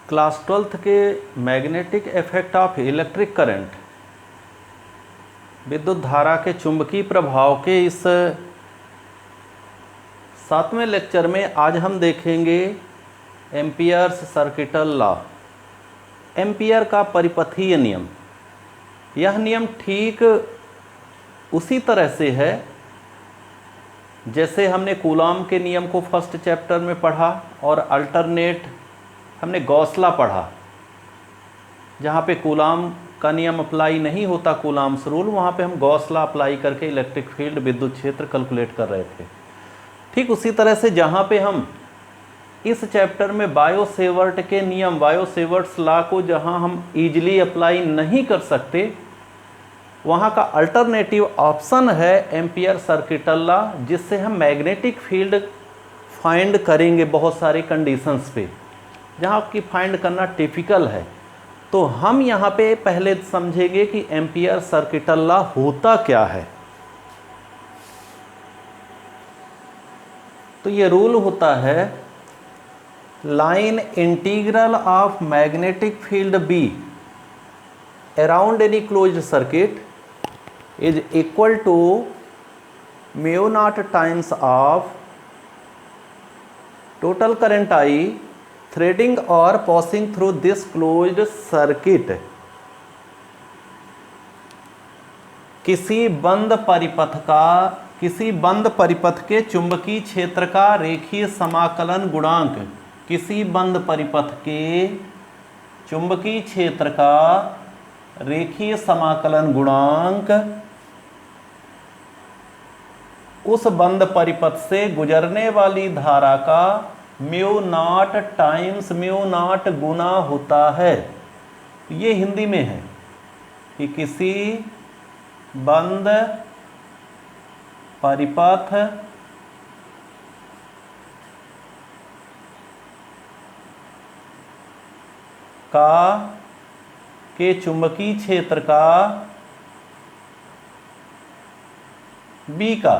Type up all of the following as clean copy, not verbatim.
Class 12th के magnetic effect of electric current, विद्युत धारा के चुंबकीय प्रभाव के इस 7वें लेक्चर में आज हम देखेंगे एम्पियर्स सर्किटल लॉ, एम्पियर का परिपथीय नियम। यह नियम ठीक उसी तरह से है जैसे हमने कूलॉम के नियम को फर्स्ट चैप्टर में पढ़ा और अल्टरनेट हमने गॉस लॉ पढ़ा। जहाँ पे कूलॉम का नियम अप्लाई नहीं होता, कूलॉम्स रूल, वहाँ पे हम गॉस लॉ अप्लाई करके इलेक्ट्रिक फील्ड, विद्युत क्षेत्र कैलकुलेट कर रहे थे। ठीक उसी तरह से जहाँ पे हम इस चैप्टर में बायो-सेवर्ट के नियम, बायो-सेवर्ट्स लॉ को जहाँ हम ईजिली अप्लाई नहीं कर सकते, वहाँ का अल्टरनेटिव ऑप्शन है एम्पियर सर्किटल लॉ, जिससे हम मैग्नेटिक फील्ड फाइंड करेंगे बहुत सारे कंडीशंस पे, जहाँ की फाइंड करना टिपिकल है। तो हम यहाँ पे पहले समझेंगे कि एम्पियर सर्किटल लॉ होता क्या है। तो ये रूल होता है, line integral of magnetic field be around any closed circuit is equal to mu naught times of total current I threading or passing through this closed circuit। किसी बंद परिपथ के चुंबकीय क्षेत्र का रेखीय समाकलन गुणांक, किसी बंद परिपथ के चुंबकीय क्षेत्र का रेखीय समाकलन गुणांक उस बंद परिपथ से गुजरने वाली धारा का mu naught times mu naught गुना होता है। ये हिंदी में है कि किसी बंद परिपथ के चुंबकीय क्षेत्र का बी का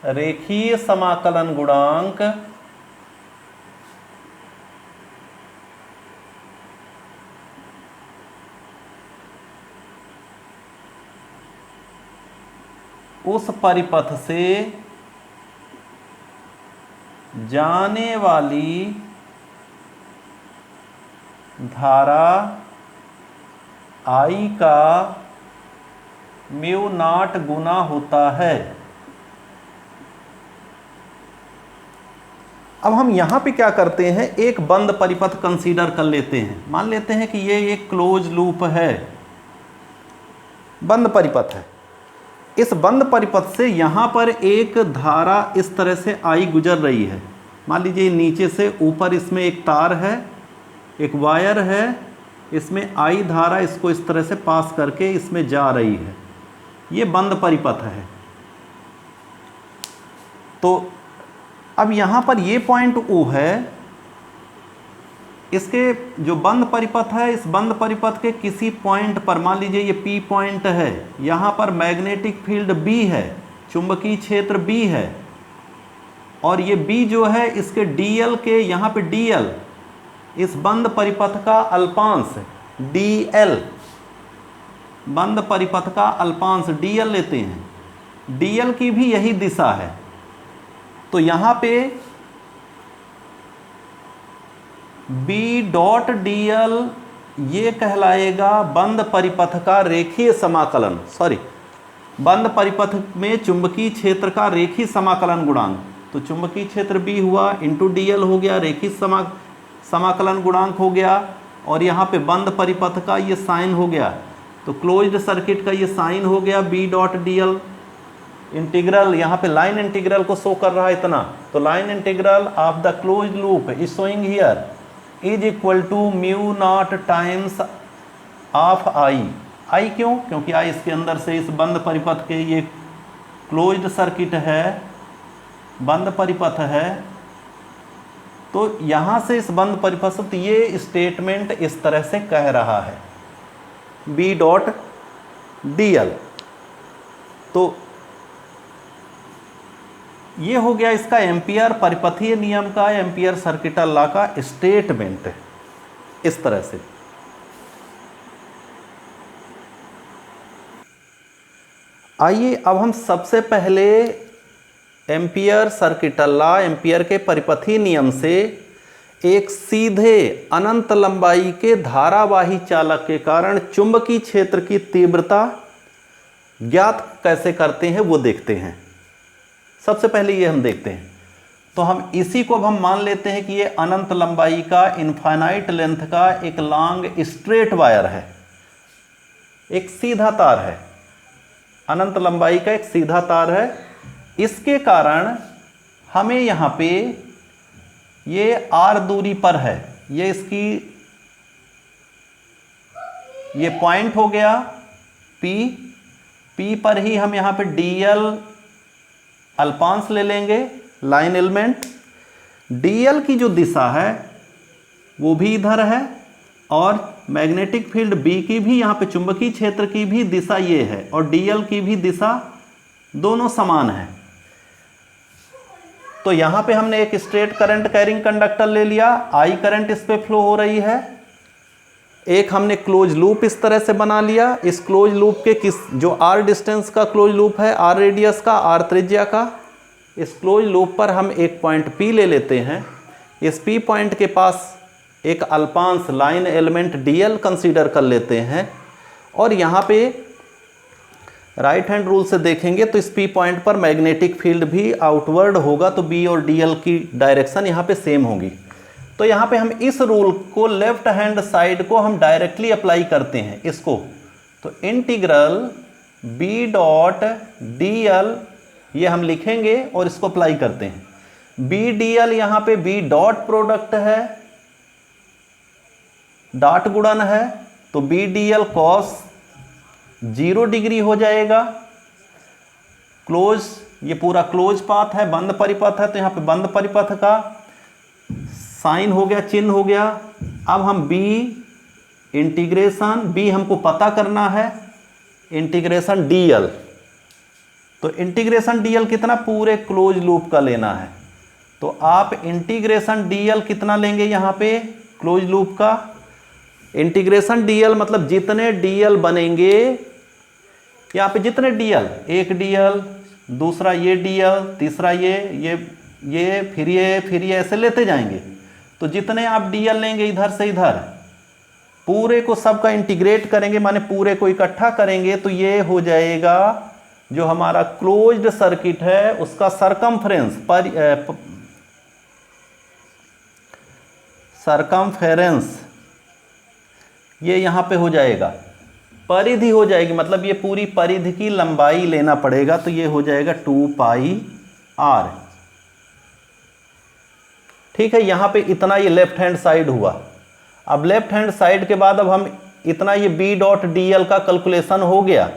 रेखीय समाकलन गुणांक उस परिपथ से जाने वाली धारा I का म्यू नॉट गुना होता है। अब हम यहाँ पे क्या करते हैं, एक बंद परिपथ कंसीडर कर लेते हैं। मान लेते हैं कि ये एक क्लोज लूप है, बंद परिपथ है। इस बंद परिपथ से यहाँ पर एक धारा इस तरह से आई गुजर रही है। मान लीजिए नीचे से ऊपर इसमें एक तार है, एक वायर है, इसमें आई धारा इसको इस तरह से पास करके इसमें जा रही है। ये बंद परिपथ है। तो अब यहाँ पर ये पॉइंट O है। इसके जो बंद परिपथ है, इस बंद परिपथ के किसी पॉइंट पर, मान लीजिए ये P पॉइंट है, यहाँ पर मैग्नेटिक फील्ड B है, चुंबकीय क्षेत्र B है, और ये B जो है इसके DL के, यहाँ पे DL इस बंद परिपथ का अल्पांश DL, बंद परिपथ का अल्पांश DL लेते हैं। DL की भी यही दिशा है। तो यहाँ पे B डॉट DL ये कहलाएगा बंद परिपथ का रेखीय समाकलन, बंद परिपथ में चुंबकीय क्षेत्र का रेखीय समाकलन गुणांक। तो चुंबकीय क्षेत्र B हुआ इंटू DL हो गया, रेखीय समाकलन गुणांक हो गया, और यहाँ पे बंद परिपथ का ये साइन हो गया। तो क्लोज्ड सर्किट का ये साइन हो गया B डॉट DL। इंटीग्रल यहाँ पे लाइन इंटीग्रल को शो कर रहा है इतना। तो line integral of the closed loop is showing here is equal to mu naught times of I क्यों? क्योंकि I इसके अंदर से इस बंद परिपथ के, ये क्लोज्ड सर्किट है, बंद परिपथ है। तो यहाँ से इस बंद परिपथ से ये स्टेटमेंट इस तरह से कह रहा है B डॉट DL। तो ये हो गया इसका एम्पियर परिपथीय नियम का, एम्पियर सर्किटल लॉ का स्टेटमेंट इस तरह से। आइए अब हम सबसे पहले एम्पियर सर्किटल लॉ, एम्पियर के परिपथीय नियम से एक सीधे अनंत लंबाई के धारावाही चालक के कारण चुंबकीय क्षेत्र की तीव्रता ज्ञात कैसे करते हैं वो देखते हैं। सबसे पहले ये हम देखते हैं। तो हम इसी को अब हम मान लेते हैं कि ये अनंत लंबाई का, इनफाइनाइट लेंथ का एक लॉन्ग स्ट्रेट वायर है, एक सीधा तार है, अनंत लंबाई का एक सीधा तार है। इसके कारण हमें यहाँ पे ये r दूरी पर है, ये इसकी ये पॉइंट हो गया P पर ही हम यहाँ पे dl अल्पांश ले लेंगे, लाइन एलिमेंट। dl की जो दिशा है वो भी इधर है और मैग्नेटिक फील्ड B की भी, यहाँ पे चुंबकीय क्षेत्र की भी दिशा ये है और dl की भी दिशा, दोनों समान है। तो यहाँ पे हमने एक स्ट्रेट करंट कैरिंग कंडक्टर ले लिया, I करंट इस पे फ्लो हो रही है। एक हमने क्लोज लूप इस तरह से बना लिया। इस क्लोज लूप के जो r डिस्टेंस का क्लोज लूप है, r रेडियस का, r त्रिज्या का, इस क्लोज लूप पर हम एक पॉइंट P ले लेते हैं। इस P पॉइंट के पास एक अल्पांश लाइन एलिमेंट dl कंसीडर कर लेते हैं और यहाँ पे राइट हैंड रूल से देखेंगे तो इस P पॉइंट पर मैग्नेटिक फील्ड भी आउटवर्ड होगा, तो B और dl की डायरेक्शन यहाँ पे सेम होगी। तो यहाँ पे हम इस रूल को लेफ्ट हैंड साइड को हम डायरेक्टली अप्लाई करते हैं इसको। तो इंटीग्रल B डॉट dl ये हम लिखेंगे और इसको अप्लाई करते हैं। B dl यहाँ पे B डॉट प्रोडक्ट है, डॉट गुणन है, तो B dl cos 0 डिग्री हो जाएगा। क्लोज, ये पूरा क्लोज पाथ है, बंद परिपथ है, तो यहाँ पे बंद परिपथ का साइन हो गया, चिन्ह हो गया। अब हम B इंटीग्रेशन, B हमको पता करना है, इंटीग्रेशन dl। तो इंटीग्रेशन dl कितना, पूरे क्लोज लूप का लेना है। तो आप इंटीग्रेशन dl कितना लेंगे यहाँ पे क्लोज लूप का, इंटीग्रेशन dl मतलब जितने dl बनेंगे, यहाँ पे जितने dl, एक dl, दूसरा ये dl, तीसरा ये फिर ये ऐसे लेते जाएंगे। तो जितने आप dl लेंगे इधर से इधर, पूरे को सबका इंटीग्रेट करेंगे, माने पूरे को इकट्ठा करेंगे, तो ये हो जाएगा जो हमारा क्लोज्ड सर्किट है उसका सरकमफेरेंस ये यहाँ पे हो जाएगा, परिधि हो जाएगी, मतलब ये पूरी परिधि की लंबाई लेना पड़ेगा। तो ये हो जाएगा 2 पाई r। ठीक है, यहाँ पे इतना ये लेफ्ट हैंड साइड हुआ। अब लेफ्ट हैंड साइड के बाद अब हम इतना ये B डॉट dl का कैलकुलेशन हो गया।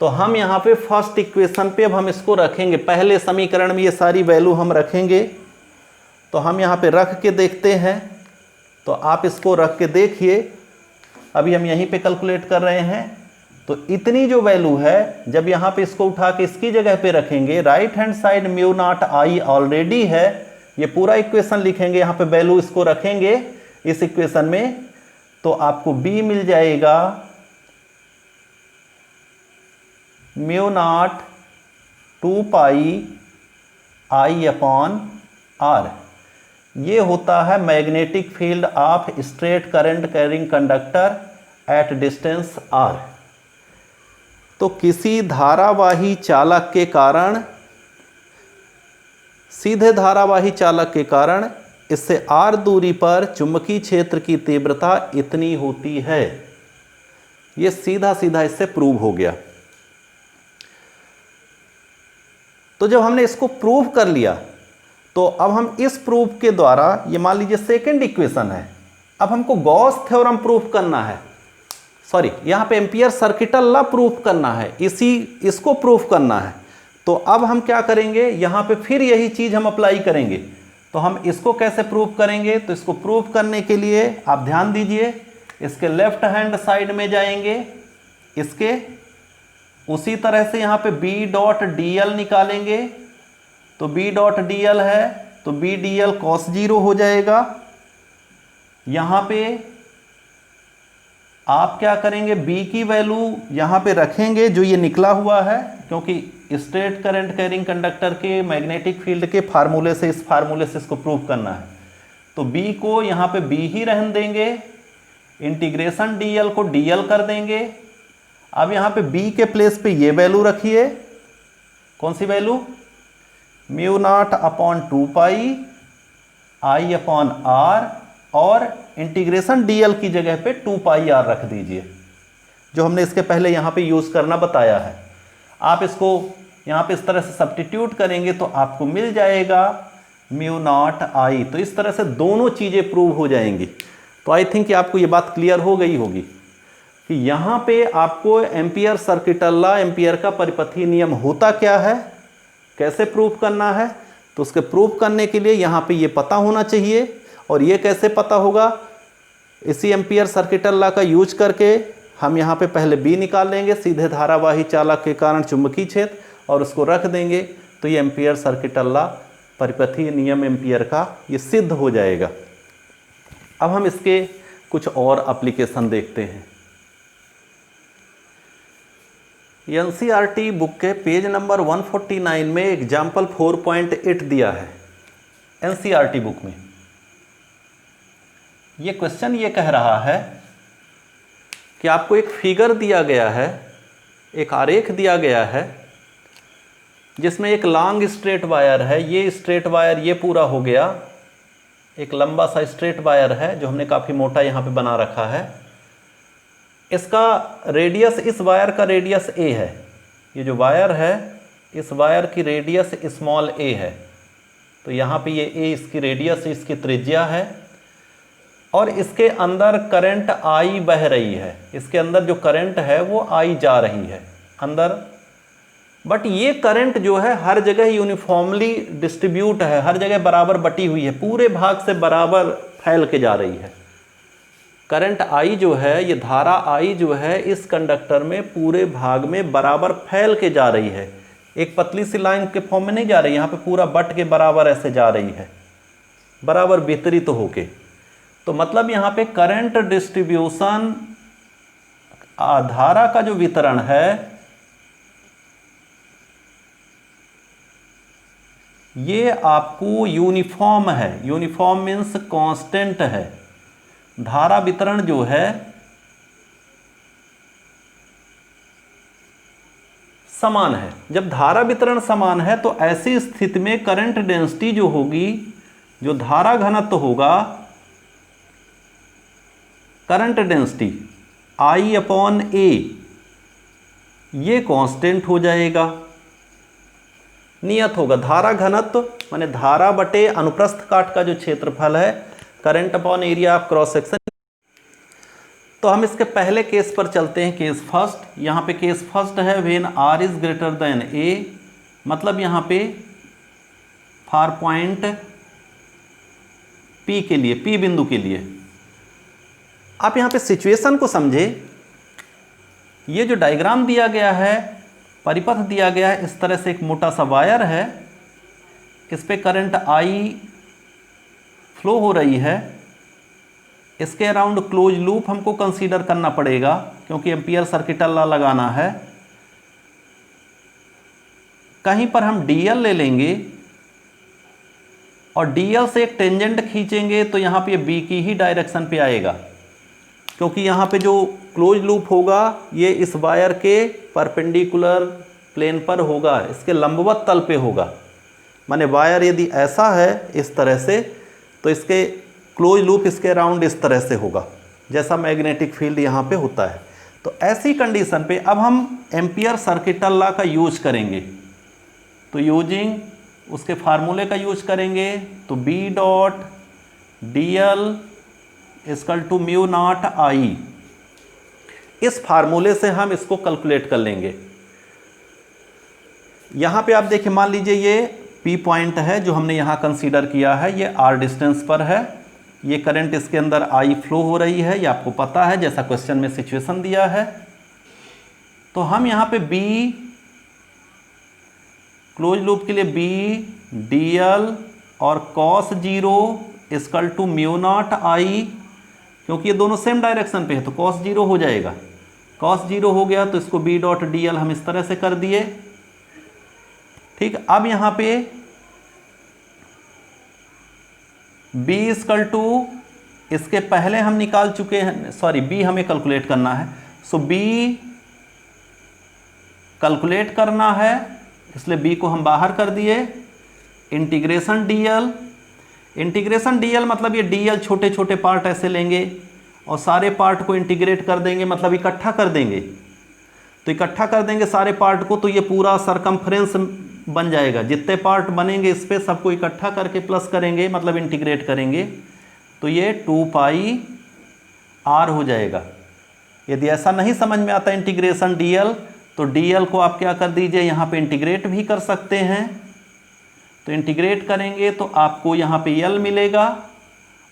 तो हम यहाँ पे फर्स्ट इक्वेशन पे अब हम इसको रखेंगे, पहले समीकरण में ये सारी वैल्यू हम रखेंगे। तो हम यहाँ पे रख के देखते हैं, तो आप इसको रख के देखिए। अभी हम यहीं पे कैलकुलेट कर रहे हैं। तो इतनी जो वैल्यू है, जब यहाँ पे इसको उठा के इसकी जगह पे रखेंगे, right hand side mu naught I already है, ये पूरा इक्वेशन लिखेंगे, यहाँ पे वैल्यू इसको रखेंगे इस इक्वेशन में, तो आपको B मिल जाएगा mu naught 2 pi I upon R। ये होता है magnetic field of straight current carrying conductor at distance r। तो किसी धारावाही चालक के कारण, सीधे धारावाही चालक के कारण इससे r दूरी पर चुंबकीय क्षेत्र की तीव्रता इतनी होती है। ये सीधा सीधा इससे प्रूव हो गया। तो जब हमने इसको प्रूव कर लिया, तो अब हम इस प्रूफ के द्वारा, ये मान लीजिए सेकंड इक्वेशन है, अब हमको गॉस थ्योरम प्रूफ करना है, सॉरी यहाँ पे एम्पियर सर्किटल लॉ प्रूफ करना है, इसको प्रूफ करना है। तो अब हम क्या करेंगे, यहाँ पे फिर यही चीज़ हम अप्लाई करेंगे। तो हम इसको कैसे प्रूफ करेंगे, तो इसको प्रूफ करने के लिए आप ध्यान दीजिए, इसके लेफ्ट हैंड साइड में जाएंगे, इसके उसी तरह से यहाँ पे B डॉट dl निकालेंगे तो B डॉट डी एल है तो B डी एल कॉस 0 हो जाएगा। यहाँ पे आप क्या करेंगे, B की वैल्यू यहाँ पे रखेंगे जो ये निकला हुआ है, क्योंकि स्ट्रेट करंट कैरिंग कंडक्टर के मैग्नेटिक फील्ड के फार्मूले से इस फार्मूले से इसको प्रूव करना है। तो B को यहाँ पे B ही रहने देंगे, इंटीग्रेशन dl को dl कर देंगे। अब यहाँ पे B के प्लेस पे ये वैल्यू रखिए, कौन सी value, mu naught upon 2 pi I upon R, और इंटीग्रेशन dl की जगह पे 2 पाई r रख दीजिए, जो हमने इसके पहले यहाँ पे यूज़ करना बताया है। आप इसको यहाँ पे इस तरह से सब्स्टिट्यूट करेंगे तो आपको मिल जाएगा म्यू नॉट I। तो इस तरह से दोनों चीज़ें प्रूव हो जाएंगी। तो आई थिंक कि आपको ये बात क्लियर हो गई होगी कि यहाँ पे आपको एम्पियर सर्किटल लॉ, एम्पियर का परिपथीय नियम होता क्या है, कैसे प्रूव करना है। तो उसके प्रूव करने के लिए यहाँ पे ये पता होना चाहिए। और ये कैसे पता होगा, इसी एम्पियर सर्किटल लॉ का यूज करके हम यहाँ पे पहले B निकाल लेंगे, सीधे धारावाही चालक के कारण चुंबकीय क्षेत्र, और उसको रख देंगे। तो ये एम्पियर सर्किटल लॉ, परिपथीय नियम एम्पियर का, ये सिद्ध हो जाएगा। अब हम इसके कुछ और एप्लीकेशन देखते हैं। एनसीईआरटी बुक के पेज नंबर 149 में एग्जाम्पल 4.8 दिया है एनसीईआरटी बुक में। ये क्वेश्चन ये कह रहा है कि आपको एक फिगर दिया गया है, एक आरेख दिया गया है, जिसमें एक लॉन्ग स्ट्रेट वायर है। ये स्ट्रेट वायर ये पूरा हो गया, एक लंबा सा स्ट्रेट वायर है जो हमने काफ़ी मोटा यहाँ पे बना रखा है। इसका रेडियस, इस वायर का रेडियस a है। ये जो वायर है, इस वायर की रेडियस स्मॉल a है। तो यहाँ पे ये a इसकी रेडियस, इसकी त्रिज्या है, और इसके अंदर करंट I बह रही है। इसके अंदर जो करंट है वो I जा रही है अंदर। बट ये करंट जो है हर जगह यूनिफॉर्मली डिस्ट्रीब्यूट है, हर जगह बराबर बटी हुई है, पूरे भाग से बराबर फैल के जा रही है। करंट I जो है, ये धारा I जो है, इस कंडक्टर में पूरे भाग में बराबर फैल के जा रही है। एक पतली सी लाइन के फॉर्म में नहीं जा रही, यहाँ पे पूरा बट के बराबर ऐसे जा रही है, बराबर वितरित होके। तो मतलब यहाँ पे करंट डिस्ट्रीब्यूशन, धारा का जो वितरण है, ये आपको यूनिफॉर्म है। यूनिफॉर्म मीन्स कांस्टेंट है। धारा वितरण जो है समान है। जब धारा वितरण समान है तो ऐसी स्थिति में करंट डेंसिटी जो होगी, जो धारा घनत्व होगा, current density I upon A, ये कांस्टेंट हो जाएगा, नियत होगा। धारा घनत्व माने धारा बटे अनुप्रस्थ काट का जो क्षेत्रफल है, current upon area of cross section. तो हम इसके पहले केस पर चलते हैं, केस फर्स्ट। यहाँ पे केस फर्स्ट है when R is greater than A, मतलब यहाँ पे फॉर पॉइंट P के लिए, P बिंदु के लिए। आप यहाँ पे सिचुएशन को समझे। ये जो डायग्राम दिया गया है, परिपथ दिया गया है, इस तरह से एक मोटा सा वायर है, इस पे करंट I फ्लो हो रही है। इसके अराउंड क्लोज लूप हमको कंसीडर करना पड़ेगा, क्योंकि एम्पियर सर्किटल लॉ लगाना है। कहीं पर हम dl ले लेंगे और dl से एक टेंजेंट खींचेंगे तो यहाँ पे b की ही डायरेक्शन पे आएगा, क्योंकि यहाँ पे जो क्लोज लूप होगा ये इस वायर के परपेंडिकुलर प्लेन पर होगा, इसके लंबवत तल पे होगा। माने वायर यदि ऐसा है इस तरह से, तो इसके क्लोज लूप इसके अराउंड इस तरह से होगा, जैसा मैग्नेटिक फील्ड यहाँ पे होता है। तो ऐसी कंडीशन पे अब हम एम्पियर सर्किटल लॉ का यूज करेंगे। तो यूजिंग उसके फार्मूले का यूज करेंगे। तो B dot dl equal to mu naught I, इस फार्मूले से हम इसको कैलकुलेट कर लेंगे। यहाँ पे आप देखिए, मान लीजिए ये P पॉइंट है जो हमने यहाँ कंसीडर किया है, ये R डिस्टेंस पर है। ये करंट इसके अंदर I फ्लो हो रही है, ये आपको पता है, जैसा क्वेश्चन में सिचुएशन दिया है। तो हम यहाँ पे B क्लोज लूप के लिए B dl और cos 0 equal to mu naught I, क्योंकि ये दोनों सेम डायरेक्शन पे है तो cos 0 हो जाएगा। cos 0 हो गया तो इसको b डॉट डी एल हम इस तरह से कर दिए। ठीक, अब यहां पे b इक्वल टू, इसके पहले हम निकाल चुके हैं, सॉरी b हमें कैलकुलेट करना है, सो b कैलकुलेट करना है, इसलिए b को हम बाहर कर दिए। इंटीग्रेशन dl, इंटीग्रेशन dl मतलब ये dl छोटे छोटे पार्ट ऐसे लेंगे और सारे पार्ट को इंटीग्रेट कर देंगे, मतलब इकट्ठा कर देंगे। तो इकट्ठा कर देंगे सारे पार्ट को तो ये पूरा सरकमफ्रेंस बन जाएगा। जितने पार्ट बनेंगे इस पर सबको इकट्ठा करके प्लस करेंगे, मतलब इंटीग्रेट करेंगे, तो ये 2 पाई r हो जाएगा। यदि ऐसा नहीं समझ में आता इंटीग्रेशन dl, तो dl को आप क्या कर दीजिए, यहाँ पे इंटीग्रेट भी कर सकते हैं। तो इंटीग्रेट करेंगे तो आपको यहाँ पे l मिलेगा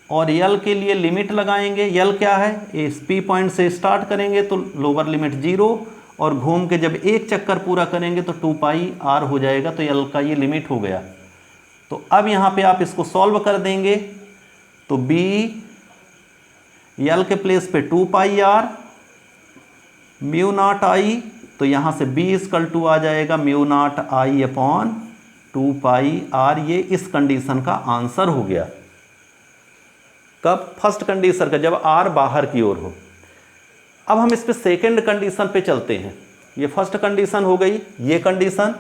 और l के लिए लिमिट लगाएंगे। l क्या है, इस p पॉइंट से स्टार्ट करेंगे तो लोअर लिमिट 0 और घूम के जब एक चक्कर पूरा करेंगे तो 2 पाई r हो जाएगा। तो l का ये लिमिट हो गया। तो अब यहाँ पे आप इसको सॉल्व कर देंगे तो b l के प्लेस पे 2 पाई r म्यू नॉट आई, तो यहाँ से b इक्वल टू आ जाएगा mu naught I upon 2 pi r। ये इस कंडीशन का आंसर हो गया। कब, फर्स्ट कंडीशन का, जब r बाहर की ओर हो। अब हम इस पे सेकेंड कंडीशन पे चलते हैं। ये फर्स्ट कंडीशन हो गई, ये कंडीशन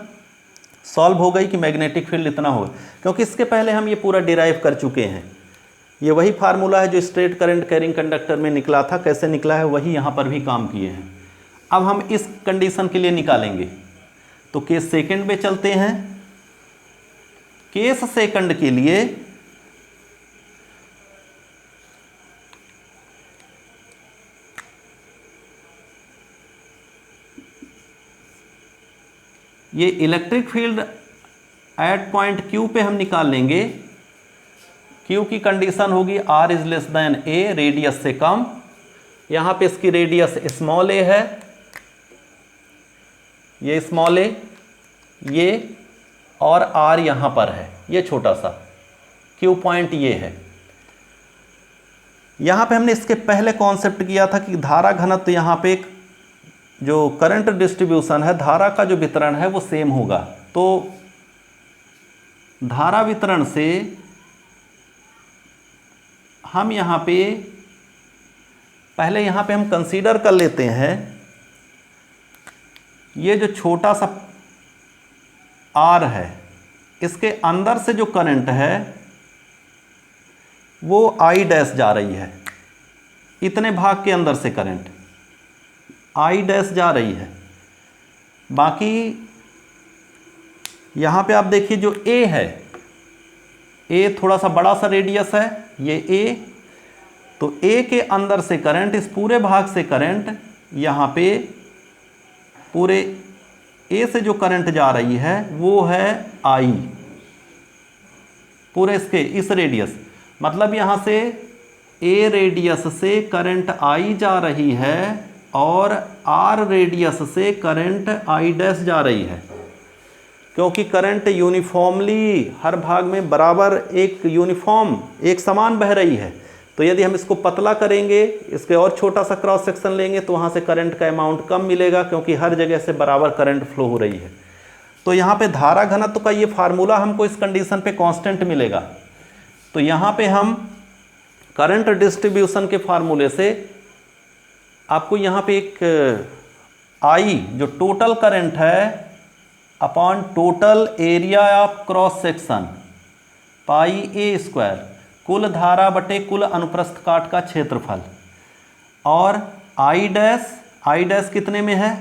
सॉल्व हो गई कि मैग्नेटिक फील्ड इतना होगा, क्योंकि इसके पहले हम ये पूरा डिराइव कर चुके हैं। ये वही फार्मूला है जो स्ट्रेट करंट कैरिंग कंडक्टर में निकला था, कैसे निकला है वही यहाँ पर भी काम किए हैं। अब हम इस कंडीशन के लिए निकालेंगे। तो केस सेकंड में चलते हैं। केस सेकंड के लिए ये electric field at point Q पे हम निकाल लेंगे। Q की कंडीशन होगी R is less than A, radius से कम। यहाँ पे इसकी रेडियस स्मॉल a है, ये स्मॉल a, ये और R यहाँ पर है, ये छोटा सा Q पॉइंट ये है। यहाँ पे हमने इसके पहले कॉन्सेप्ट किया था कि धारा घनत्व, यहाँ पे एक जो करंट डिस्ट्रीब्यूशन है, धारा का जो वितरण है वो सेम होगा। तो धारा वितरण से हम यहाँ पे पहले यहाँ पे हम कंसीडर कर लेते हैं ये जो छोटा सा R है, इसके अंदर से जो करंट है वो I डैश जा रही है। इतने भाग के अंदर से करंट I डैश जा रही है। बाकी यहाँ पे आप देखिए जो A है, A थोड़ा सा बड़ा सा रेडियस है, ये A, तो A के अंदर से करंट, इस पूरे भाग से करंट, यहाँ पे पूरे A से जो करंट जा रही है वो है I, पूरे इसके इस रेडियस, मतलब यहाँ से A रेडियस से करंट I जा रही है और R रेडियस से करंट I डैश जा रही है। क्योंकि करंट यूनिफॉर्मली हर भाग में बराबर एक समान बह रही है, तो यदि हम इसको पतला करेंगे, इसके और छोटा सा क्रॉस सेक्शन लेंगे तो वहाँ से करंट का अमाउंट कम मिलेगा, क्योंकि हर जगह से बराबर करंट फ्लो हो रही है। तो यहाँ पे धारा घनत्व का ये फार्मूला हमको इस कंडीशन पे कांस्टेंट मिलेगा। तो यहाँ पे हम करंट डिस्ट्रीब्यूशन के फार्मूले से आपको यहाँ पे एक I जो टोटल करंट है upon total area of cross section pi A square, कुल धारा बटे कुल अनुप्रस्थ काट का क्षेत्रफल, और I डैश कितने में है,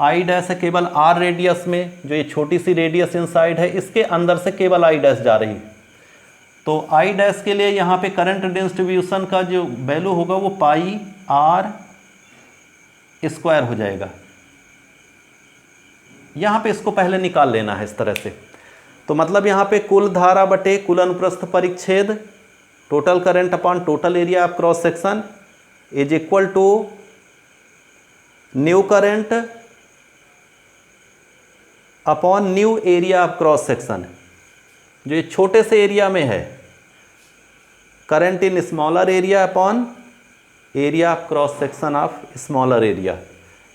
I डैश है केवल R रेडियस में, जो ये छोटी सी रेडियस इनसाइड है इसके अंदर से केवल I डैश जा रही है। तो I डैश के लिए यहाँ पे करंट डिस्ट्रीब्यूशन का जो वैल्यू होगा वो पाई R स्क्वायर हो जाएगा। यहाँ पे इसको पहले निकाल लेना है इस तरह से। तो मतलब यहाँ पे कुल धारा बटे कुल अनुप्रस्थ परिच्छेद, total current upon total area of cross section is equal to new current upon new area of cross section. जो ये छोटे से एरिया में है, current in smaller area upon area cross section of smaller area,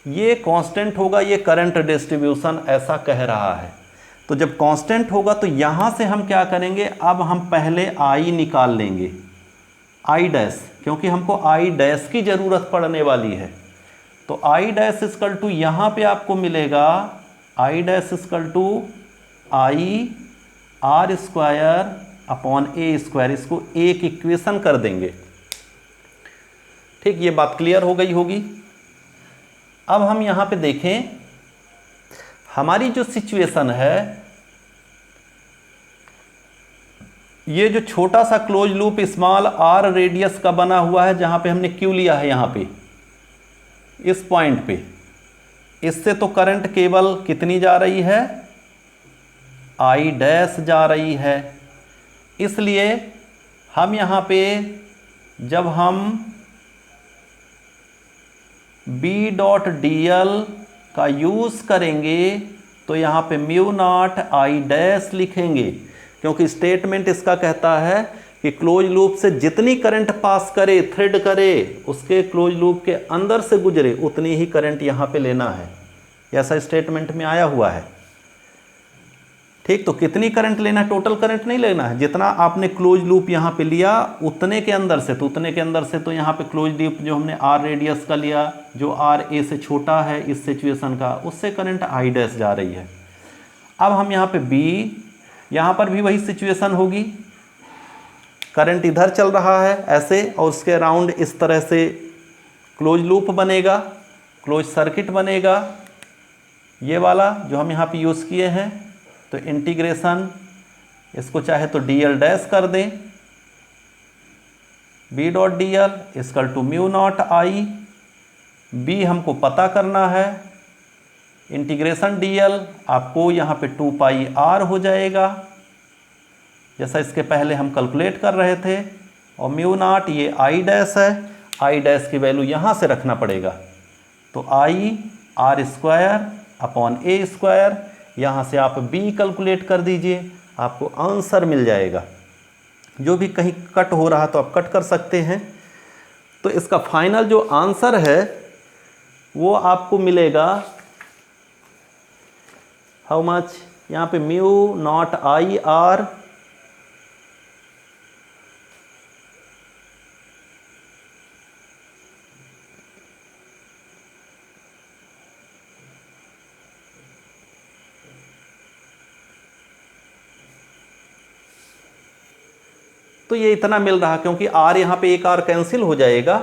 ये constant होगा, ये current distribution ऐसा कह रहा है। तो जब कांस्टेंट होगा तो यहाँ से हम क्या करेंगे, अब हम पहले आई निकाल लेंगे, आई डैश, क्योंकि हमको आई डैश की ज़रूरत पड़ने वाली है। तो आई डैश इक्वल टू यहाँ पे आपको मिलेगा I dash equal to I R square upon A square, इसको एक इक्वेशन कर देंगे। ठीक, ये बात क्लियर हो गई होगी। अब हम यहाँ पे देखें, हमारी जो सिचुएशन है, ये जो छोटा सा close loop small R radius का बना हुआ है, जहाँ पे हमने क्यू लिया है, यहाँ पे इस पॉइंट पे, इससे तो करंट केवल कितनी जा रही है, आई डैश जा रही है। इसलिए हम यहाँ पे जब हम बी डॉट डी एल का यूज़ करेंगे तो यहाँ पे म्यू नॉट आई डैश लिखेंगे, क्योंकि स्टेटमेंट इसका कहता है कि क्लोज लूप से जितनी करंट पास करे, थ्रेड करे, उसके क्लोज लूप के अंदर से गुजरे, उतनी ही करंट यहाँ पे लेना है। ऐसा स्टेटमेंट में आया हुआ है। ठीक, तो कितनी करंट लेना है, टोटल करंट नहीं लेना है, जितना आपने क्लोज लूप यहाँ पे लिया उतने के अंदर से, तो उतने के अंदर से तो यहाँ पे क्लोज लूप जो हमने आर रेडियस का लिया, जो आर ए से छोटा है इस सिचुएशन का, उससे करंट आई डैश जा रही है। अब हम यहाँ पे बी, यहाँ पर भी वही सिचुएशन होगी, करंट इधर चल रहा है ऐसे, और उसके अराउंड इस तरह से क्लोज लूप बनेगा, क्लोज सर्किट बनेगा, ये वाला जो हम यहाँ पे यूज़ किए हैं। तो इंटीग्रेशन, इसको चाहे तो डी एल डैश कर दें, B dot D L equal to mu naught I, B हमको पता करना है, इंटीग्रेशन डी एल आपको यहाँ पे 2 पाई आर हो जाएगा, जैसा इसके पहले हम कैलकुलेट कर रहे थे, और म्यू नॉट ये आई डैश है, आई डैश की वैल्यू यहाँ से रखना पड़ेगा, तो आई R square upon A square, यहाँ से आप बी कैलकुलेट कर दीजिए, आपको आंसर मिल जाएगा। जो भी कहीं कट हो रहा तो आप कट कर सकते हैं। तो इसका फाइनल जो आंसर है वो आपको मिलेगा हाउ मच, यहाँ पे म्यू नॉट आई आर तो ये इतना मिल रहा, क्योंकि आर यहाँ पे एक आर कैंसिल हो जाएगा,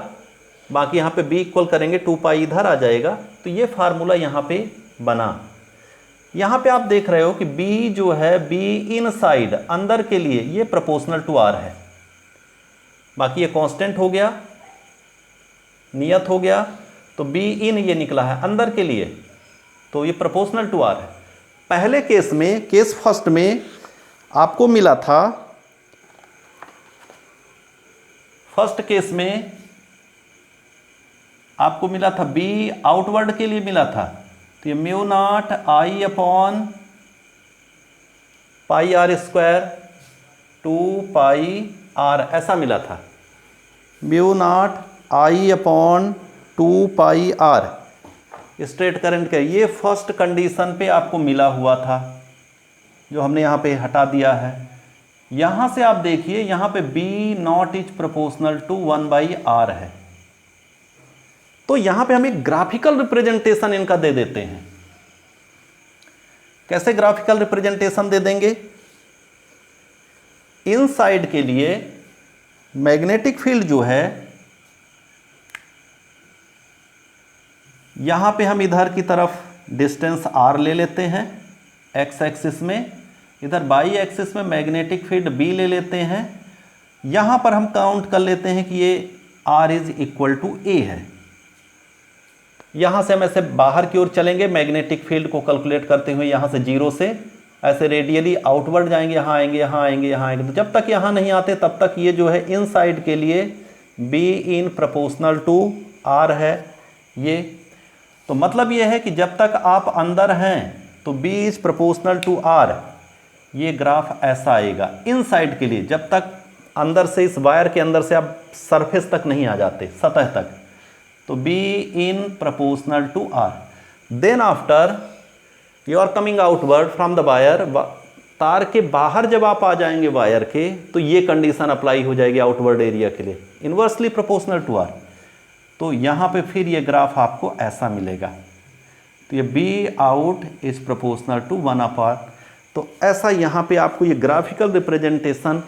बाकी यहाँ पे बी इक्वल करेंगे 2 पाई इधर आ जाएगा। तो ये फार्मूला यहाँ पे बना। यहाँ पे आप देख रहे हो कि बी जो है, बी इन साइड अंदर के लिए ये प्रोपोर्शनल टू आर है, बाकी ये कांस्टेंट हो गया, नियत हो गया, तो बी इन ये निकला है अंदर के लिए, तो ये प्रोपोर्शनल टू आर है। पहले केस में, केस फर्स्ट में आपको मिला था, फर्स्ट केस में आपको मिला था बी आउटवर्ड के लिए मिला था, तो ये mu naught I upon pi R square 2 pi R ऐसा मिला था, mu naught I upon 2 pi R straight current का। ये फर्स्ट कंडीशन पे आपको मिला हुआ था, जो हमने यहाँ पे हटा दिया है। यहाँ से आप देखिए, यहाँ पे B naught is proportional to 1/r है, तो यहाँ पे हम एक ग्राफिकल रिप्रेजेंटेशन इनका दे देते हैं। कैसे ग्राफिकल रिप्रेजेंटेशन दे देंगे? इनसाइड के लिए मैग्नेटिक फील्ड जो है, यहाँ पे हम इधर की तरफ डिस्टेंस r ले लेते हैं x एक्सिस में, इधर y एक्सिस में मैग्नेटिक फील्ड b ले लेते हैं। यहाँ पर हम काउंट कर लेते हैं कि ये r is equal to a है। यहाँ से हम ऐसे बाहर की ओर चलेंगे, मैग्नेटिक फील्ड को कैलकुलेट करते हुए यहाँ से 0 से ऐसे रेडियली आउटवर्ड जाएंगे, यहाँ आएंगे, यहाँ आएंगे, यहाँ आएंगे। तो जब तक यहाँ नहीं आते तब तक ये जो है इनसाइड के लिए b in proportional to r है ये। तो मतलब ये है कि जब तक आप अंदर हैं तो b is proportional to r, ये ग्राफ ऐसा आएगा इन साइड के लिए, जब तक अंदर से इस वायर के अंदर से आप सरफेस तक नहीं आ जाते, सतह तक, तो B in proportional to R. Then after you are coming outward from the wire, तार के बाहर जब आप आ जाएंगे वायर के, तो ये कंडीशन अप्लाई हो जाएगी आउटवर्ड एरिया के लिए, इन्वर्सली प्रोपोर्शनल टू आर। तो यहाँ पे फिर ये ग्राफ आपको ऐसा मिलेगा, तो ये B out is proportional to 1/r। तो ऐसा यहाँ पे आपको ये ग्राफिकल रिप्रेजेंटेशन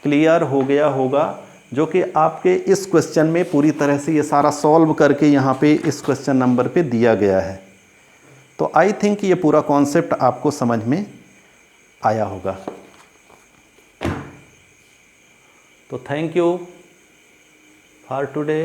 क्लियर हो गया होगा, जो कि आपके इस क्वेश्चन में पूरी तरह से ये सारा सॉल्व करके यहाँ पे इस क्वेश्चन नंबर पे दिया गया है। तो आई थिंक ये पूरा कॉन्सेप्ट आपको समझ में आया होगा। तो थैंक यू फॉर टुडे।